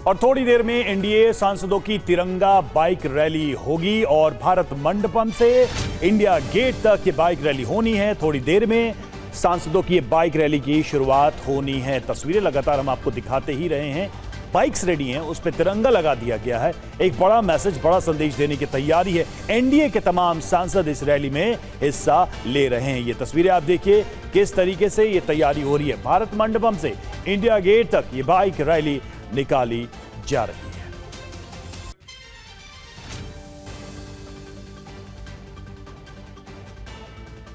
और थोड़ी देर में एनडीए सांसदों की तिरंगा बाइक रैली होगी और भारत मंडपम से इंडिया गेट तक ये बाइक रैली होनी है। थोड़ी देर में सांसदों की ये बाइक रैली की शुरुआत होनी है। तस्वीरें लगातार हम आपको दिखाते ही रहे हैं। बाइक्स रेडी हैं, उस पर तिरंगा लगा दिया गया है। एक बड़ा मैसेज, बड़ा संदेश देने की तैयारी है। एनडीए के तमाम सांसद इस रैली में हिस्सा ले रहे हैं। ये तस्वीरें आप देखिए किस तरीके से ये तैयारी हो रही है। भारत मंडपम से इंडिया गेट तक ये बाइक रैली निकाली जा रही है।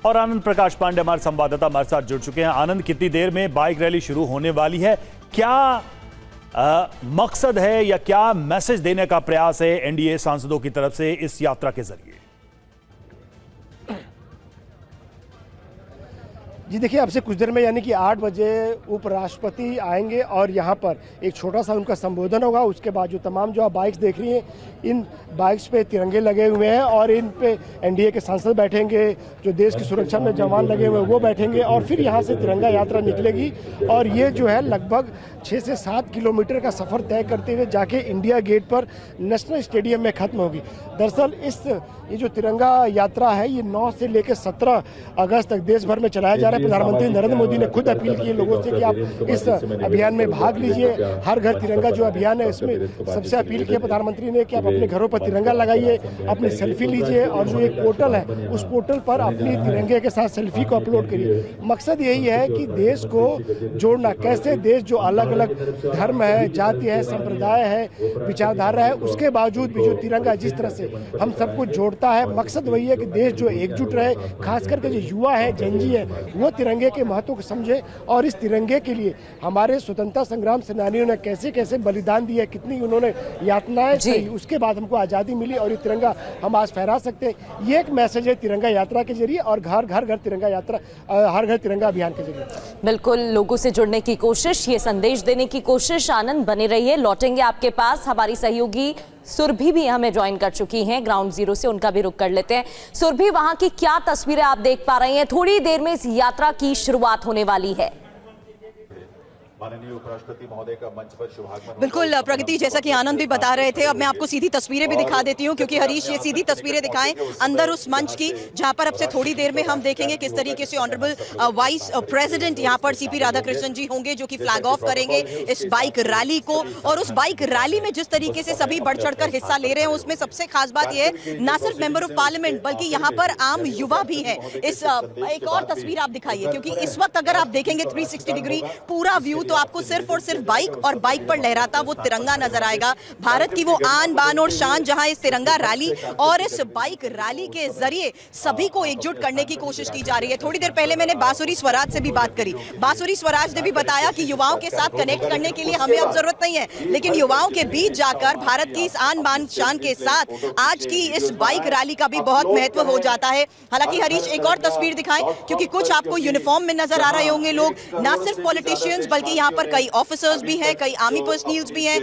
और आनंद प्रकाश पांडे हमारे संवाददाता हमारे साथ जुड़ चुके हैं। आनंद, कितनी देर में बाइक रैली शुरू होने वाली है? क्या मकसद है या क्या मैसेज देने का प्रयास है एनडीए सांसदों की तरफ से इस यात्रा के जरिए? जी देखिए, अब से कुछ देर में यानी कि 8 बजे उपराष्ट्रपति आएंगे और यहाँ पर एक छोटा सा उनका संबोधन होगा। उसके बाद जो तमाम जो आप बाइक्स देख रही हैं, इन बाइक्स पे तिरंगे लगे हुए हैं और इन पे एनडीए के सांसद बैठेंगे, जो देश की सुरक्षा में जवान लगे हुए हैं वो बैठेंगे और फिर यहाँ से तिरंगा यात्रा निकलेगी और ये जो है लगभग 6 से 7 किलोमीटर का सफ़र तय करते हुए जाके इंडिया गेट पर नेशनल स्टेडियम में खत्म होगी। दरअसल ये जो तिरंगा यात्रा है ये 9 से लेकर 17 अगस्त तक देश भर में चलाया जा रहा है। प्रधानमंत्री नरेंद्र मोदी ने खुद अपील की लोगों से कि आप इस अभियान में भाग लीजिए। हर घर तिरंगा जो अभियान है इसमें सबसे अपील की प्रधानमंत्री ने कि आप अपने घरों पर तिरंगा लगाइए, अपनी सेल्फी लीजिए और जो एक पोर्टल है उस पोर्टल पर अपनी तिरंगे के साथ सेल्फी को अपलोड करिए। मकसद यही है कि देश को जोड़ना, कैसे देश जो अलग अलग धर्म है, जाति है, संप्रदाय है, विचारधारा है, उसके बावजूद भी जो तिरंगा जिस तरह से हम सबको जोड़ता है, मकसद वही है कि देश जो एकजुट रहे। खास करके जो युवा है, जेनजी है, वो तिरंगे के महत्व को समझे और इस तिरंगे के लिए हमारे स्वतंत्रता संग्राम सेनानियों ने कैसे कैसे बलिदान दिए, कितनी उन्होंने यातनाएं सही, उसके बाद हमको आज़ादी मिली और ये तिरंगा हम आज फहरा सकते हैं। ये एक मैसेज है तिरंगा यात्रा के जरिए और घर घर तिरंगा यात्रा, हर घर तिरंगा अभियान के जरिए। बिल्कुल, लोगों से जुड़ने की कोशिश, ये संदेश देने की कोशिश। आनंद, बने रहिए, लौटेंगे आपके पास। हमारी सहयोगी सुरभि भी हमें ज्वाइन कर चुकी हैं ग्राउंड जीरो से, उनका भी रुख कर लेते हैं। सुरभि, वहां की क्या तस्वीरें आप देख पा रही हैं? थोड़ी देर में इस यात्रा की शुरुआत होने वाली है। माननीय उपराष्ट्रपति महोदय का मंच पर शुभागमन। बिल्कुल प्रगति, जैसा कि आनंद भी बता रहे थे, अब मैं आपको सीधी तस्वीरें भी दिखा देती हूं क्योंकि हरीश ये सीधी तस्वीरें दिखाएं अंदर उस मंच की जहां पर अब से थोड़ी देर में हम देखेंगे किस तरीके से ऑनरेबल वाइस प्रेसिडेंट यहां पर सीपी राधाकृष्णन जी होंगे जो कि फ्लैग ऑफ करेंगे इस बाइक रैली को। और उस बाइक रैली में जिस तरीके से सभी बढ़ चढ़कर हिस्सा ले रहे हैं उसमें सबसे खास बात यह है ना सिर्फ मेंबर ऑफ पार्लियामेंट बल्कि यहाँ पर आम युवा भी है। इस एक और तस्वीर आप दिखाइए क्योंकि इस वक्त अगर आप देखेंगे 360 डिग्री पूरा व्यू तो आपको सिर्फ और सिर्फ बाइक और बाइक पर लहराता वो तिरंगा नजर आएगा। भारत की वो आन बान और शान जहां इस तिरंगा रैली और इस बाइक रैली के जरिए सभी को एकजुट करने की कोशिश की जा रही है। थोड़ी देर पहले मैंने बांसुरी स्वराज से भी बात करी। बांसुरी स्वराज ने भी बताया कि युवाओं के साथ कनेक्ट करने के लिए हमें अब जरूरत नहीं है, लेकिन युवाओं के बीच जाकर भारत की इस आन बान शान के साथ आज की इस बाइक रैली का भी बहुत महत्व हो जाता है। हालांकि हरीश, एक और तस्वीर दिखाएं क्योंकि कुछ आपको यूनिफॉर्म में नजर आ रहे होंगे लोग, ना सिर्फ पॉलिटिशियंस बल्कि यहाँ पर कई ऑफिसर्स भी हैं, कई आर्मी पर्सनल्स भी हैं।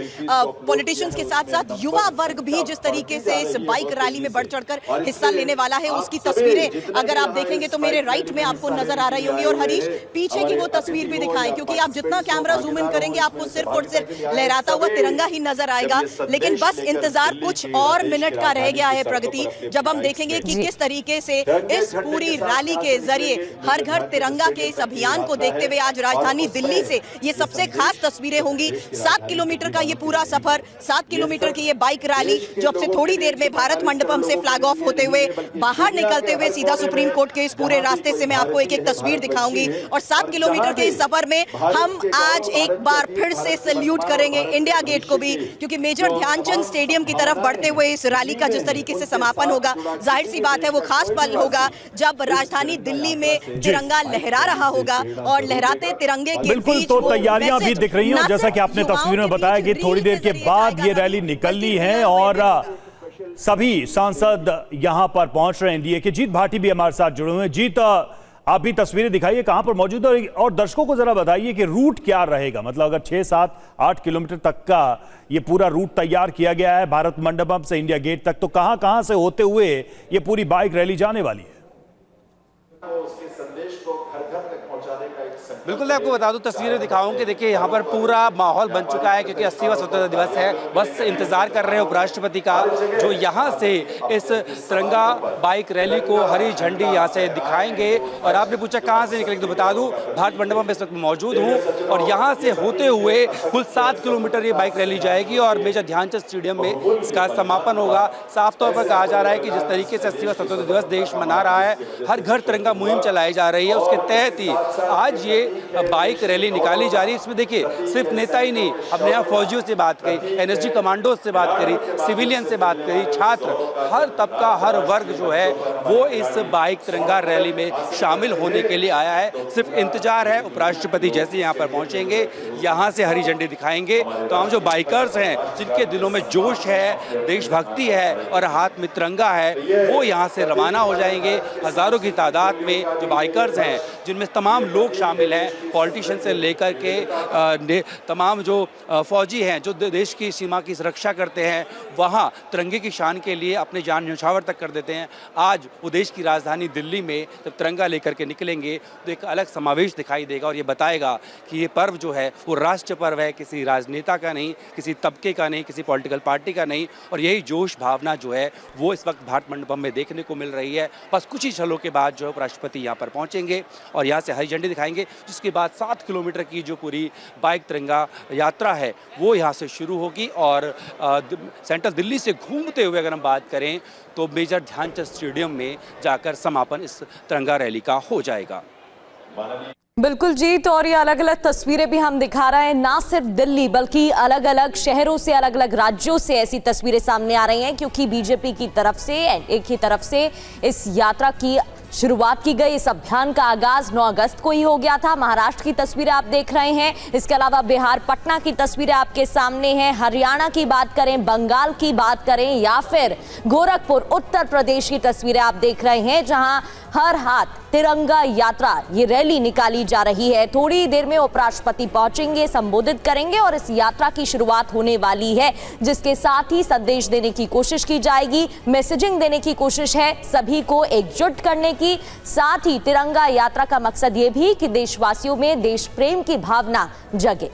पॉलिटिशियंस के साथ साथ युवा वर्ग भी जिस तरीके से इस बाइक रैली में बढ़ चढ़कर हिस्सा लेने वाला है उसकी तस्वीरें अगर आप देखेंगे तो मेरे राइट में आपको नजर आ रही होंगी। और हरीश, पीछे की वो तस्वीर भी दिखाएं क्योंकि आप जितना कैमरा जूम इन करेंगे आपको सिर्फ और सिर्फ लहराता हुआ तिरंगा ही नजर आएगा। लेकिन बस इंतजार कुछ और मिनट का रह गया है प्रगति, जब हम देखेंगे कि किस तरीके से इस पूरी रैली के जरिए हर घर तिरंगा के इस अभियान को देखते हुए आज राजधानी दिल्ली से ये सबसे खास तस्वीरें होंगी। 7 किलोमीटर का ये पूरा सफर, 7 किलोमीटर की ये बाइक रैली जो अब से थोड़ी देर में भारत मंडपम से फ्लैग ऑफ होते हुए बाहर निकलते हुए सीधा सुप्रीम कोर्ट के इस पूरे रास्ते से मैं आपको एक एक तस्वीर दिखाऊंगी। और 7 किलोमीटर के इस सफर में हम आज एक बार फिर से सैल्यूट करेंगे इंडिया गेट को भी क्योंकि मेजर ध्यानचंद स्टेडियम की तरफ बढ़ते हुए इस रैली का जिस तरीके से समापन होगा, जाहिर सी बात है वो खास पल होगा जब राजधानी दिल्ली में तिरंगा लहरा रहा होगा और लहराते तिरंगे के बिल्कुल तो तैयारियां भी दिख रही हैं। जैसा कि आपने तस्वीरों में बताया कि थोड़ी देर के बाद ये रैली निकलनी है और सभी सांसद यहां पर पहुंच रहे हैं एनडीए के। जीत भाटी भी हमारे साथ जुड़े हुए हैं। जीत, आप भी तस्वीरें दिखाइए कहां पर मौजूद है और दर्शकों को जरा बताइए कि रूट क्या रहेगा। मतलब अगर 6, 7, 8 किलोमीटर तक का ये पूरा रूट तैयार किया गया है भारत मंडपम से इंडिया गेट तक, तो कहां से होते हुए ये पूरी बाइक रैली जाने वाली है? उसके संदेश को घर घर तक पहुंचाने का एक बिल्कुल, मैं आपको बता दूं, तस्वीरें दिखाऊं कि देखिए यहाँ पर पूरा माहौल बन चुका है क्योंकि 80वां स्वतंत्रता दिवस है। बस इंतजार कर रहे हैं उपराष्ट्रपति का, जो यहाँ से इस तिरंगा बाइक रैली को हरी झंडी यहाँ से दिखाएंगे। और आपने पूछा कहाँ से निकलेंगे, तो बता दूं भारत मंडपम में इस वक्त मौजूद हूँ और यहाँ से होते हुए कुल 7 किलोमीटर ये बाइक रैली जाएगी और मेजर ध्यानचंद स्टेडियम में इसका समापन होगा। साफ तौर पर कहा जा रहा है कि जिस तरीके से 80वां स्वतंत्रता दिवस देश मना रहा है, हर घर तिरंगा मुहिम चलाई जा रही है, उसके तहत ही आज ये बाइक रैली निकाली जा रही है। इसमें देखिए सिर्फ नेता ही नहीं, हमने यहाँ फौजियों से बात करी, एनएसजी कमांडो से बात करी, सिविलियन से बात करी, छात्र, हर तबका हर वर्ग जो है वो इस बाइक तिरंगा रैली में शामिल होने के लिए आया है। सिर्फ इंतजार है उपराष्ट्रपति जैसे यहाँ पर पहुँचेंगे, यहाँ से हरी झंडी दिखाएंगे तो हम जो बाइकर्स हैं जिनके दिलों में जोश है, देशभक्ति है और हाथ में तिरंगा है, वो यहाँ से रवाना हो जाएंगे। हजारों की तादाद में जो बाइकर्स हैं, जिनमें तमाम लोग शामिल हैं, पॉलिटिशियन से लेकर के तमाम जो फौजी हैं जो देश की सीमा की सुरक्षा करते हैं, वहाँ तिरंगे की शान के लिए अपने जान न्यौछावर तक कर देते हैं। आज वो देश की राजधानी दिल्ली में जब तिरंगा लेकर के निकलेंगे तो एक अलग समावेश दिखाई देगा और ये बताएगा कि ये पर्व जो है वो राष्ट्र पर्व है, किसी राजनेता का नहीं, किसी तबके का नहीं, किसी पॉलिटिकल पार्टी का नहीं। और यही जोश भावना जो है वो इस वक्त भारत मंडपम में देखने को मिल रही है। बस कुछ ही क्षणों के बाद जो है उपराष्ट्रपति यहाँ पर पहुँचेंगे और यहाँ से हरी झंडी दिखाएंगे, जिसके बाद 7 किलोमीटर की जो पूरी बाइक तिरंगा यात्रा है वो यहाँ से शुरू होगी और सेंट्रल दिल्ली से घूमते हुए अगर हम बात करें तो मेजर ध्यानचंद स्टेडियम में जाकर समापन इस तिरंगा रैली का हो जाएगा। बिल्कुल जी, तो और ये अलग अलग तस्वीरें भी हम दिखा रहे हैं, ना सिर्फ दिल्ली बल्कि अलग अलग शहरों से, अलग अलग राज्यों से ऐसी तस्वीरें सामने आ रही हैं क्योंकि बीजेपी की तरफ से एक ही तरफ से इस यात्रा की शुरुआत की गई। इस अभियान का आगाज 9 अगस्त को ही हो गया था। महाराष्ट्र की तस्वीरें आप देख रहे हैं, इसके अलावा बिहार पटना की तस्वीरें आपके सामने हैं, हरियाणा की बात करें, बंगाल की बात करें या फिर गोरखपुर उत्तर प्रदेश की तस्वीरें आप देख रहे हैं, जहां हर हाथ तिरंगा यात्रा ये रैली निकाली जा रही है। थोड़ी देर में उपराष्ट्रपति पहुंचेंगे, संबोधित करेंगे और इस यात्रा की शुरुआत होने वाली है, जिसके साथ ही संदेश देने की कोशिश की जाएगी, मैसेजिंग देने की कोशिश है, सभी को एकजुट करने की। साथ ही तिरंगा यात्रा का मकसद ये भी कि देशवासियों में देश प्रेम की भावना जगे।